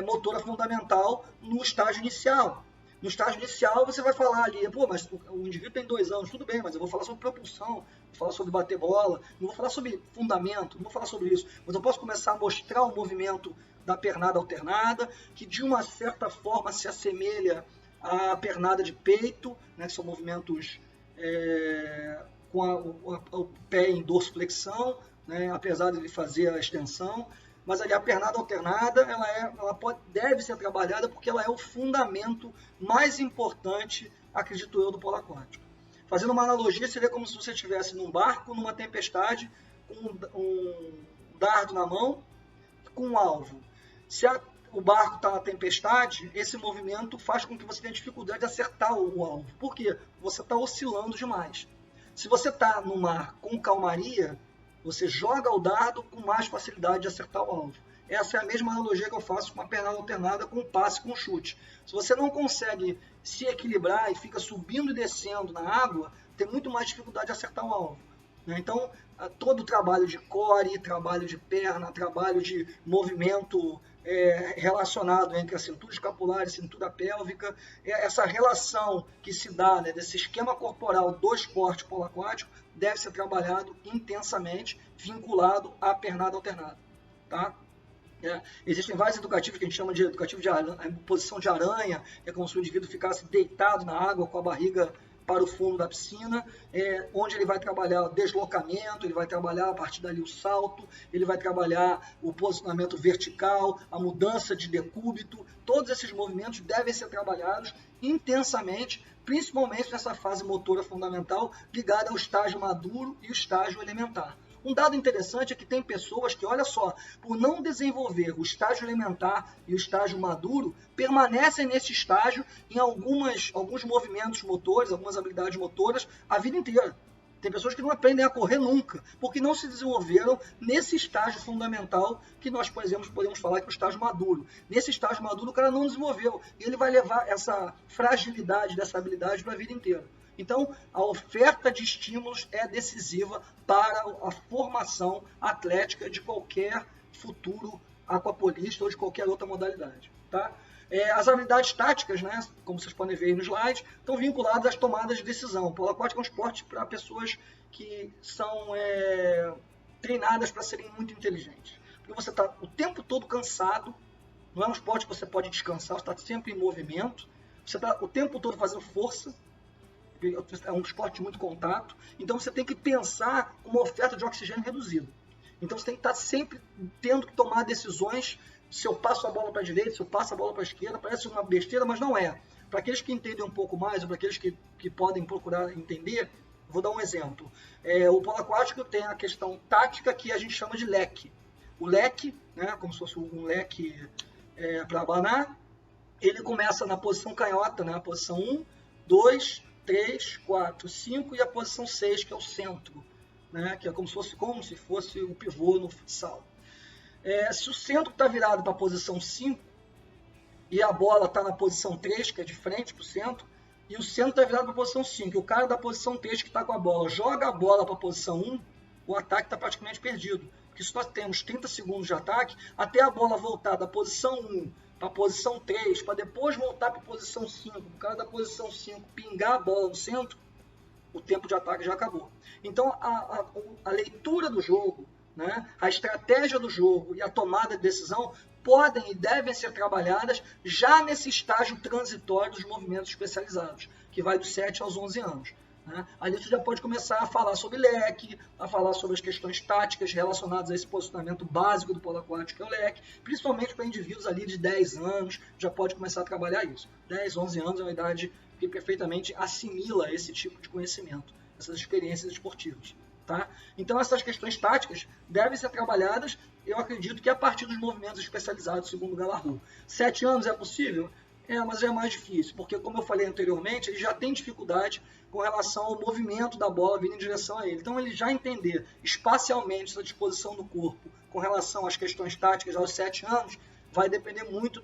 motora fundamental no estágio inicial. No estágio inicial você vai falar ali, pô, mas o indivíduo tem 2 anos, tudo bem, mas eu vou falar sobre propulsão, vou falar sobre bater bola, não vou falar sobre fundamento, não vou falar sobre isso, mas eu posso começar a mostrar o movimento da pernada alternada, que de uma certa forma se assemelha à pernada de peito, né, que são movimentos com o pé em dorsiflexão, né, apesar de ele fazer a extensão. Mas ali a pernada alternada deve ser trabalhada porque ela é o fundamento mais importante, acredito eu, do polo aquático. Fazendo uma analogia, seria como se você estivesse num barco, numa tempestade, com um dardo na mão, com um alvo. Se o barco está na tempestade, esse movimento faz com que você tenha dificuldade de acertar o alvo. Por quê? Você está oscilando demais. Se você está no mar com calmaria, você joga o dardo com mais facilidade de acertar o alvo. Essa é a mesma analogia que eu faço com uma pernada alternada com um passe com um chute. Se você não consegue se equilibrar e fica subindo e descendo na água, tem muito mais dificuldade de acertar o alvo. Então, todo o trabalho de core, trabalho de perna, trabalho de movimento relacionado entre a cintura escapular e cintura pélvica, essa relação que se dá, né, desse esquema corporal do esporte polo aquático deve ser trabalhado intensamente, vinculado à pernada alternada. Tá? Existem vários educativos que a gente chama de educativo de posição de aranha, que é como se o indivíduo ficasse deitado na água com a barriga para o fundo da piscina, onde ele vai trabalhar o deslocamento, ele vai trabalhar a partir dali o salto, ele vai trabalhar o posicionamento vertical, a mudança de decúbito. Todos esses movimentos devem ser trabalhados intensamente, principalmente nessa fase motora fundamental ligada ao estágio maduro e o estágio elementar. Um dado interessante é que tem pessoas que, olha só, por não desenvolver o estágio elementar e o estágio maduro, permanecem nesse estágio em alguns movimentos motores, algumas habilidades motoras, a vida inteira. Tem pessoas que não aprendem a correr nunca, porque não se desenvolveram nesse estágio fundamental que nós, por exemplo, podemos falar que é o estágio maduro. Nesse estágio maduro o cara não desenvolveu, e ele vai levar essa fragilidade dessa habilidade para a vida inteira. Então, a oferta de estímulos é decisiva para a formação atlética de qualquer futuro aquapolista ou de qualquer outra modalidade. Tá? As habilidades táticas, né, como vocês podem ver aí no slide, estão vinculadas às tomadas de decisão. O polo aquático é um esporte para pessoas que são treinadas para serem muito inteligentes. Porque você está o tempo todo cansado, não é um esporte que você pode descansar, você está sempre em movimento, você está o tempo todo fazendo força, é um esporte de muito contato, então você tem que pensar uma oferta de oxigênio reduzida. Então você tem que estar sempre tendo que tomar decisões, se eu passo a bola para a direita, se eu passo a bola para a esquerda, parece uma besteira, mas não é. Para aqueles que entendem um pouco mais, ou para aqueles que podem procurar entender, Vou dar um exemplo. O polo aquático tem a questão tática que a gente chama de leque. O leque, né, como se fosse um leque para abanar, ele começa na posição canhota, né, a posição 1, 2, 3, 4, 5 e a posição 6, que é o centro, né, que é como se fosse o pivô no futsal. Se o centro está virado para a posição 5 e a bola está na posição 3, que é de frente para o centro, e o centro está virado para a posição 5, e o cara da posição 3 que está com a bola joga a bola para a posição 1, o ataque está praticamente perdido. Porque se nós temos 30 segundos de ataque, até a bola voltar da posição 1 para a posição 3, para depois voltar para a posição 5, o cara da posição 5 pingar a bola no centro, o tempo de ataque já acabou. Então, a leitura do jogo, né, a estratégia do jogo e a tomada de decisão podem e devem ser trabalhadas já nesse estágio transitório dos movimentos especializados, que vai dos 7 aos 11 anos. Né? Ali você já pode começar a falar sobre leque, a falar sobre as questões táticas relacionadas a esse posicionamento básico do polo aquático, que é o leque, principalmente para indivíduos ali de 10 anos, já pode começar a trabalhar isso. 10, 11 anos é uma idade que perfeitamente assimila esse tipo de conhecimento, essas experiências esportivas. Tá? Então essas questões táticas devem ser trabalhadas, eu acredito que a partir dos movimentos especializados, segundo o Galarrou. 7 anos é possível? Mas é mais difícil, porque como eu falei anteriormente, ele já tem dificuldade com relação ao movimento da bola vindo em direção a ele. Então ele já entender espacialmente essa disposição do corpo com relação às questões táticas aos 7 anos, vai depender muito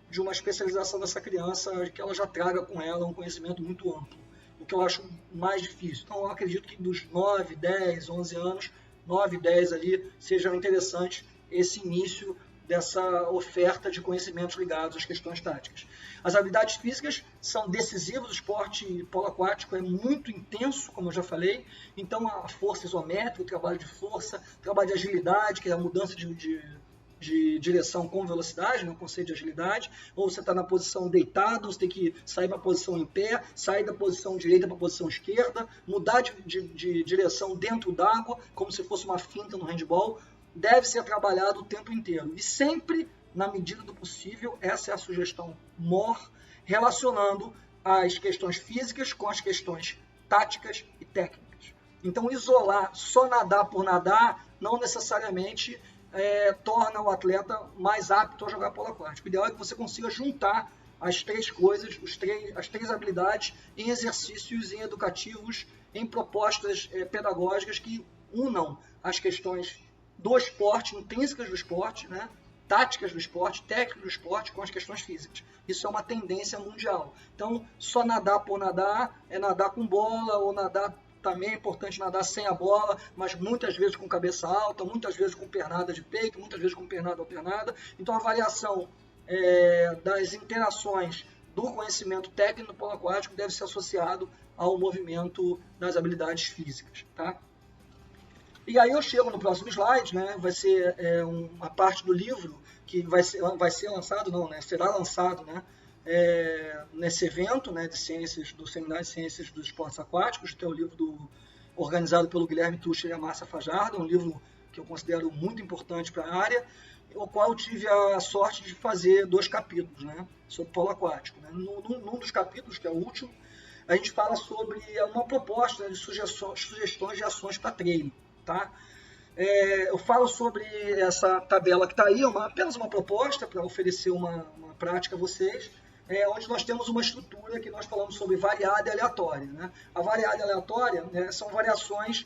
de uma especialização dessa criança, que ela já traga com ela um conhecimento muito amplo. O que eu acho mais difícil. Então eu acredito que dos 9, 10, 11 anos, 9, 10 ali, seja interessante esse início dessa oferta de conhecimentos ligados às questões táticas. As habilidades físicas são decisivas, o esporte polo aquático é muito intenso, como eu já falei, então a força isométrica, o trabalho de força, o trabalho de agilidade, que é a mudança de direção com velocidade, no conceito de agilidade, ou você está na posição deitado, você tem que sair para a posição em pé, sair da posição direita para a posição esquerda, mudar de direção dentro d'água, como se fosse uma finta no handball, deve ser trabalhado o tempo inteiro. E sempre, na medida do possível, essa é a sugestão maior, relacionando as questões físicas com as questões táticas e técnicas. Então, isolar, só nadar por nadar, não necessariamente torna o atleta mais apto a jogar polo aquático. O ideal é que você consiga juntar as três coisas, as três habilidades em exercícios educativos, em propostas pedagógicas que unam as questões do esporte, intrínsecas do esporte, né? Táticas do esporte, técnicas do esporte com as questões físicas. Isso é uma tendência mundial. Então, só nadar por nadar é nadar com bola, ou nadar também é importante nadar sem a bola, mas muitas vezes com cabeça alta, muitas vezes com pernada de peito, muitas vezes com pernada alternada. Então, a variação das interações do conhecimento técnico do polo aquático deve ser associado ao movimento das habilidades físicas. Tá? E aí eu chego no próximo slide, né? Vai ser uma parte do livro que vai ser lançado, não, né? Será lançado, né? Nesse evento, né? De ciências, do Seminário de Ciências dos Esportes Aquáticos, que é o livro organizado pelo Guilherme Tucher e a Márcia Fajardo, um livro que eu considero muito importante para a área, o qual eu tive a sorte de fazer 2 capítulos, né? Sobre polo aquático. Né? Num dos capítulos, que é o último, a gente fala sobre uma proposta, né, de sugestões de ações para treino. Tá? Eu falo sobre essa tabela que está aí, apenas uma proposta para oferecer uma prática a vocês, onde nós temos uma estrutura que nós falamos sobre variada e aleatória. Né? A variada e aleatória, né, são variações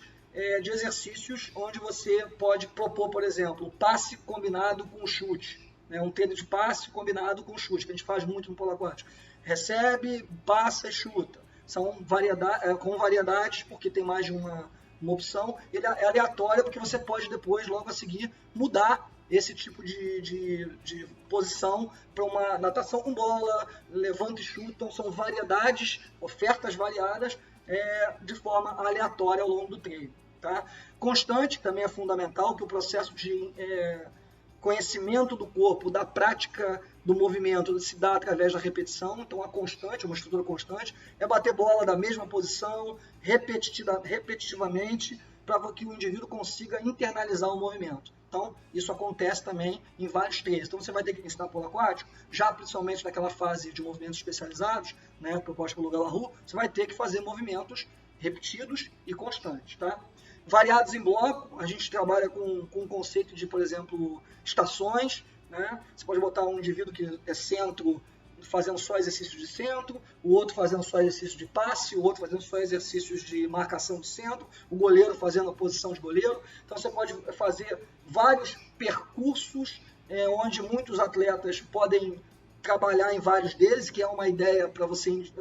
de exercícios onde você pode propor, por exemplo, o passe combinado com o chute, né? Um treino de passe combinado com o chute, que a gente faz muito no polo aquático. Recebe, passa e chuta. São com variedades, porque tem mais de uma opção. Ele é aleatório porque você pode depois, logo a seguir, mudar esse tipo de posição para uma natação com bola, levanta e chuta. Então são variedades, ofertas variadas de forma aleatória ao longo do treino. Tá? Constante também é fundamental, que o processo de conhecimento do corpo, da prática do movimento se dá através da repetição. Então a constante, uma estrutura constante, é bater bola da mesma posição repetitivamente para que o indivíduo consiga internalizar o movimento. Então isso acontece também em vários treinos. Então você vai ter que ensinar polo aquático, já principalmente naquela fase de movimentos especializados, né, proposta pelo Galarrou, você vai ter que fazer movimentos repetidos e constantes, tá? Variados em bloco, a gente trabalha com o conceito de, por exemplo, estações, né? Você pode botar um indivíduo que é centro fazendo só exercícios de centro, o outro fazendo só exercícios de passe, o outro fazendo só exercícios de marcação de centro, o goleiro fazendo a posição de goleiro. Então você pode fazer vários percursos onde muitos atletas podem trabalhar em vários deles, que é uma ideia para você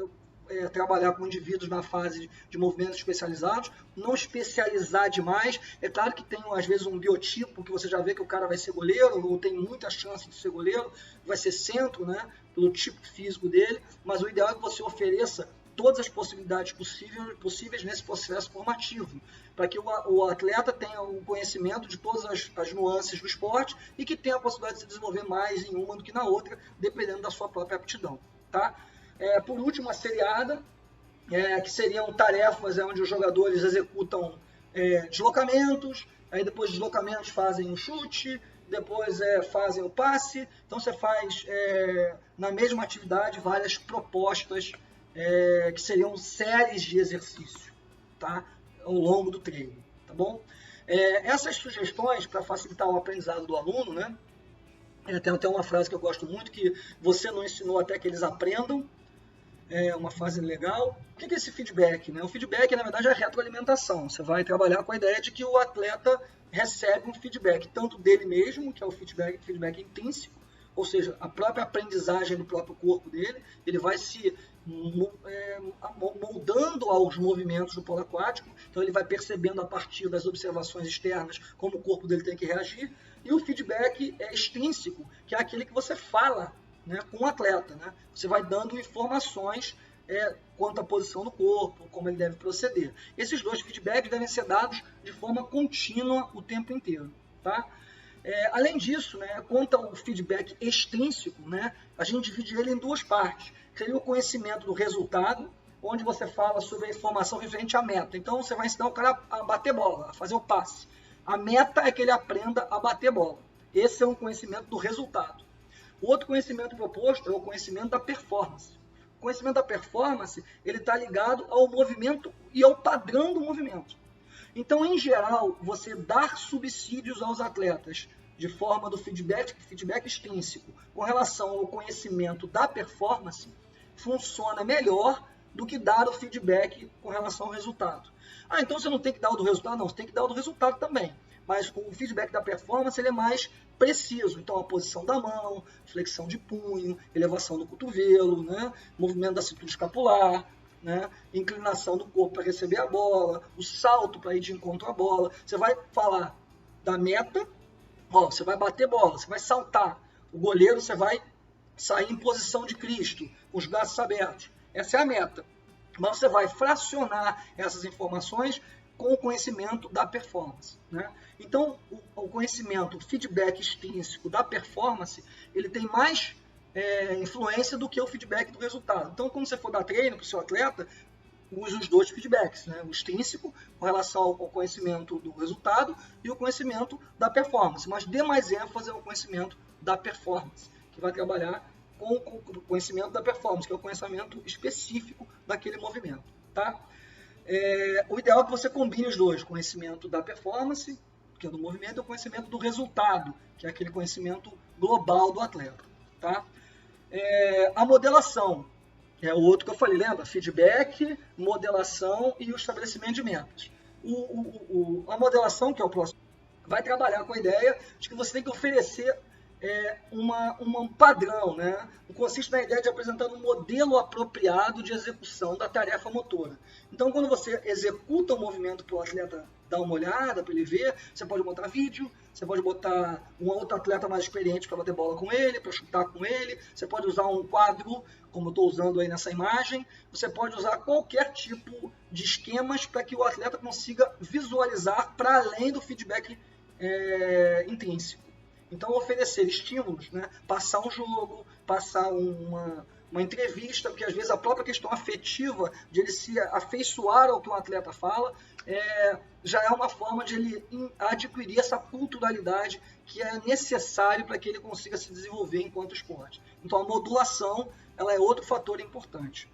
trabalhar com indivíduos na fase de movimentos especializados, não especializar demais. É claro que tem, às vezes, um biotipo que você já vê que o cara vai ser goleiro, ou tem muita chance de ser goleiro, vai ser centro, né, pelo tipo físico dele, mas o ideal é que você ofereça todas as possibilidades possíveis nesse processo formativo, para que o atleta tenha o conhecimento de todas as nuances do esporte e que tenha a possibilidade de se desenvolver mais em uma do que na outra, dependendo da sua própria aptidão, tá? Por último, a seriada, que seriam tarefas onde os jogadores executam deslocamentos, aí depois de deslocamentos fazem um chute, depois fazem o passe. Então você faz na mesma atividade várias propostas que seriam séries de exercício, tá? Ao longo do treino, tá bom? Essas sugestões para facilitar o aprendizado do aluno, né? Tem até uma frase que eu gosto muito, que você não ensinou até que eles aprendam. É uma fase legal. O que é esse feedback, né? O feedback, na verdade, é a retroalimentação. Você vai trabalhar com a ideia de que o atleta recebe um feedback tanto dele mesmo, que é o feedback intrínseco, ou seja, a própria aprendizagem do próprio corpo dele, ele vai se moldando aos movimentos do polo aquático, então ele vai percebendo a partir das observações externas como o corpo dele tem que reagir, e o feedback extrínseco, que é aquele que você fala, né, com o atleta, né? Você vai dando informações quanto à posição do corpo, como ele deve proceder. Esses dois feedbacks devem ser dados de forma contínua o tempo inteiro, tá? Além disso, né, quanto ao feedback extrínseco, né, a gente divide ele em duas partes. Seria o conhecimento do resultado, onde você fala sobre a informação referente à meta. Então, você vai ensinar o cara a bater bola, a fazer o passe. A meta é que ele aprenda a bater bola. Esse é um conhecimento do resultado. O outro conhecimento proposto é o conhecimento da performance. O conhecimento da performance, ele está ligado ao movimento e ao padrão do movimento. Então, em geral, você dar subsídios aos atletas de forma do feedback extrínseco com relação ao conhecimento da performance funciona melhor do que dar o feedback com relação ao resultado. Então você não tem que dar o do resultado? Não, você tem que dar o do resultado também. Mas o feedback da performance ele é mais preciso. Então a posição da mão, flexão de punho, elevação do cotovelo, né? Movimento da cintura escapular, né? Inclinação do corpo para receber a bola, o salto para ir de encontro à bola. Você vai falar da meta, você vai bater bola, você vai saltar. O goleiro você vai sair em posição de Cristo, com os braços abertos. Essa é a meta. Mas você vai fracionar essas informações com o conhecimento da performance, né? Então, o conhecimento, o feedback extrínseco da performance, ele tem mais influência do que o feedback do resultado. Então, quando você for dar treino para o seu atleta, use os dois feedbacks, né? O extrínseco com relação ao conhecimento do resultado e o conhecimento da performance. Mas dê mais ênfase ao conhecimento da performance, que vai trabalhar com o conhecimento da performance, que é o conhecimento específico daquele movimento, tá? O ideal é que você combine os dois, o conhecimento da performance, que é do movimento, e o conhecimento do resultado, que é aquele conhecimento global do atleta, tá? A modelação é o outro que eu falei, lembra? Feedback, modelação e o estabelecimento de metas. A modelação, que é o próximo, vai trabalhar com a ideia de que você tem que oferecer um padrão, né? Consiste na ideia de apresentar um modelo apropriado de execução da tarefa motora. Então, quando você executa um movimento para o atleta dar uma olhada, para ele ver, você pode botar vídeo, você pode botar um outro atleta mais experiente para bater bola com ele, para chutar com ele, você pode usar um quadro, como eu estou usando aí nessa imagem, você pode usar qualquer tipo de esquemas para que o atleta consiga visualizar para além do feedback intrínseco. Então, oferecer estímulos, né? Passar um jogo, passar uma entrevista, porque às vezes a própria questão afetiva de ele se afeiçoar ao que um atleta fala, já é uma forma de ele adquirir essa culturalidade que é necessário para que ele consiga se desenvolver enquanto esporte. Então, a modulação ela é outro fator importante.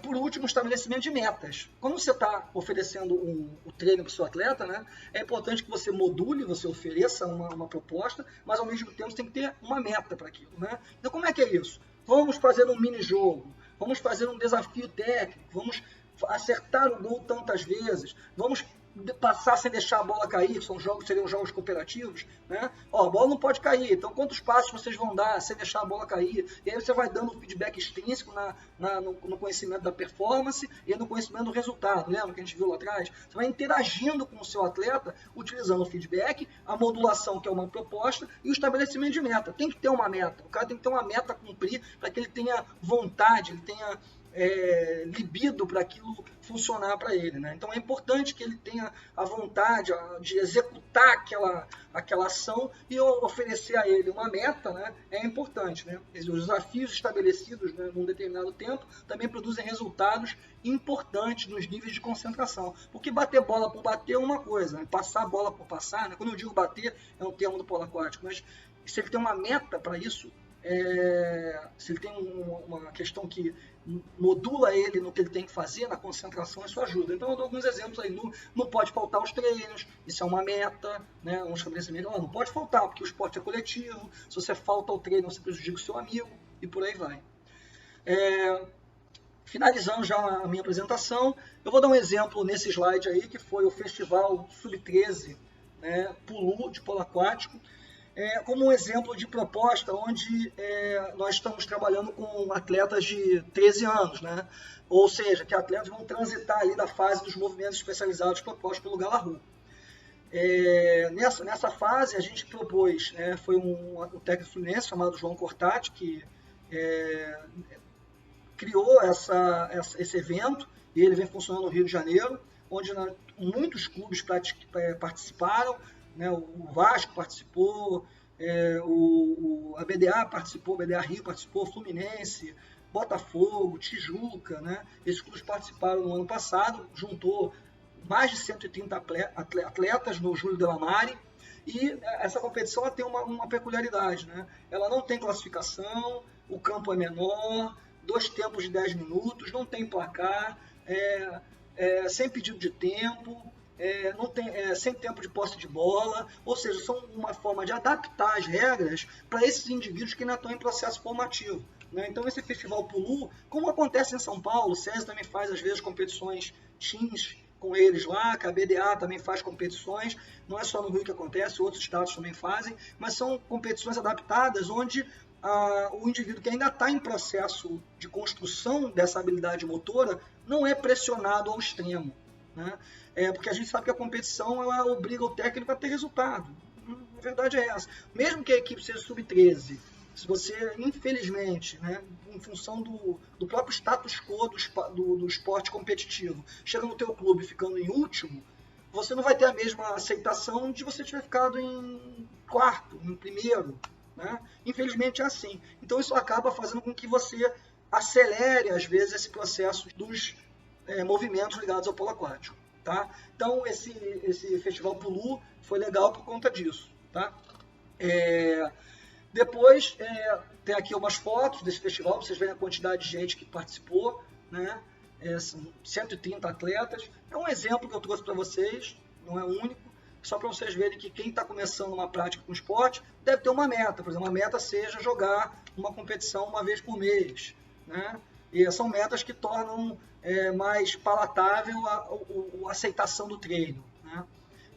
Por último, o estabelecimento de metas. Quando você está oferecendo o treino para o seu atleta, né, é importante que você module, você ofereça uma proposta, mas ao mesmo tempo você tem que ter uma meta para aquilo. Né? Então, como é que é isso? Vamos fazer um mini-jogo, vamos fazer um desafio técnico, vamos acertar o gol tantas vezes, vamos passar sem deixar a bola cair, seriam jogos cooperativos, né? A bola não pode cair, então quantos passos vocês vão dar sem deixar a bola cair? E aí você vai dando feedback extrínseco no conhecimento da performance e no conhecimento do resultado, lembra que a gente viu lá atrás? Você vai interagindo com o seu atleta, utilizando o feedback, a modulação, que é uma proposta, e o estabelecimento de meta. Tem que ter uma meta, o cara tem que ter uma meta a cumprir para que ele tenha vontade, ele tenha libido para aquilo funcionar para ele, né? Então é importante que ele tenha a vontade de executar aquela ação e oferecer a ele uma meta, né? É importante, né? Os desafios estabelecidos, né, num determinado tempo também produzem resultados importantes nos níveis de concentração, porque bater bola por bater é uma coisa, né? Passar bola por passar, né? Quando eu digo bater é um termo do polo aquático, mas se ele tem uma meta para isso, se ele tem uma questão que modula ele no que ele tem que fazer, na concentração, isso ajuda. Então eu dou alguns exemplos aí. Não pode faltar os treinos, isso é uma meta, né? Um estabelecimento, não pode faltar, porque o esporte é coletivo, se você falta ao treino, você prejudica o seu amigo, e por aí vai. Finalizando já a minha apresentação, eu vou dar um exemplo nesse slide aí, que foi o Festival Sub-13, né, Pulu, de polo aquático, como um exemplo de proposta onde nós estamos trabalhando com atletas de 13 anos, né? Ou seja, que atletas vão transitar ali da fase dos movimentos especializados propostos pelo Galahu. Nessa fase a gente propôs, né, foi um técnico fluminense chamado João Cortati, que criou esse evento, e ele vem funcionando no Rio de Janeiro, onde muitos clubes participaram, né? O Vasco participou, a BDA participou, a BDA Rio participou, Fluminense, Botafogo, Tijuca, né? Esses clubes participaram no ano passado, juntou mais de 130 atletas no Júlio Delamare, e essa competição ela tem uma peculiaridade, né? Ela não tem classificação, o campo é menor, 2 tempos de 10 minutos, não tem placar, sem pedido de tempo, sem tempo de posse de bola, ou seja, são uma forma de adaptar as regras para esses indivíduos que ainda estão em processo formativo, né? Então esse Festival Pulu, como acontece em São Paulo, o SESI também faz às vezes competições teams com eles lá, que a BDA também faz competições, não é só no Rio que acontece, outros estados também fazem, mas são competições adaptadas onde o indivíduo que ainda está em processo de construção dessa habilidade motora não é pressionado ao extremo, né? Porque a gente sabe que a competição ela obriga o técnico a ter resultado. A verdade é essa. Mesmo que a equipe seja sub-13, se você, infelizmente, né, em função do próprio status quo do esporte competitivo, chega no teu clube ficando em último, você não vai ter a mesma aceitação de você tiver ficado em quarto, em primeiro, né? Infelizmente é assim. Então isso acaba fazendo com que você acelere, às vezes, esse processo dos movimentos ligados ao polo aquático. Tá? Então esse Festival Pulu foi legal por conta disso. Tá? Depois tem aqui umas fotos desse festival, vocês veem a quantidade de gente que participou, né? São 130 atletas. É um exemplo que eu trouxe para vocês, não é único, só para vocês verem que quem está começando uma prática com esporte deve ter uma meta. Por exemplo, uma meta seja jogar uma competição uma vez por mês, né? E são metas que tornam mais palatável a aceitação do treino, né?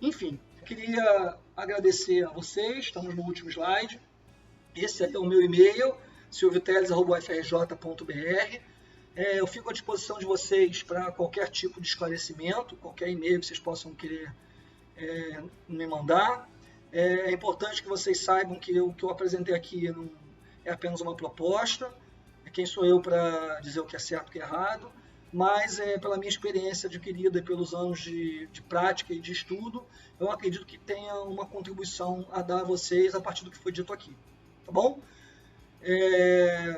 Enfim, eu queria agradecer a vocês, estamos no último slide. Esse é o meu e-mail, silvioteles@ufrj.br. Eu fico à disposição de vocês para qualquer tipo de esclarecimento, qualquer e-mail que vocês possam querer me mandar. É importante que vocês saibam que o que eu apresentei aqui não é apenas uma proposta. Quem sou eu para dizer o que é certo e o que é errado, mas pela minha experiência adquirida e pelos anos de prática e de estudo, eu acredito que tenha uma contribuição a dar a vocês a partir do que foi dito aqui. Tá bom?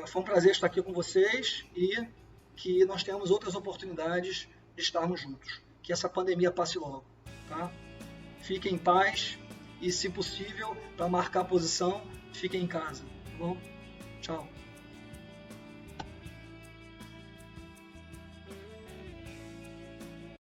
Foi um prazer estar aqui com vocês e que nós tenhamos outras oportunidades de estarmos juntos. Que essa pandemia passe logo. Tá? Fiquem em paz e, se possível, para marcar a posição, fiquem em casa. Tá bom? Tchau.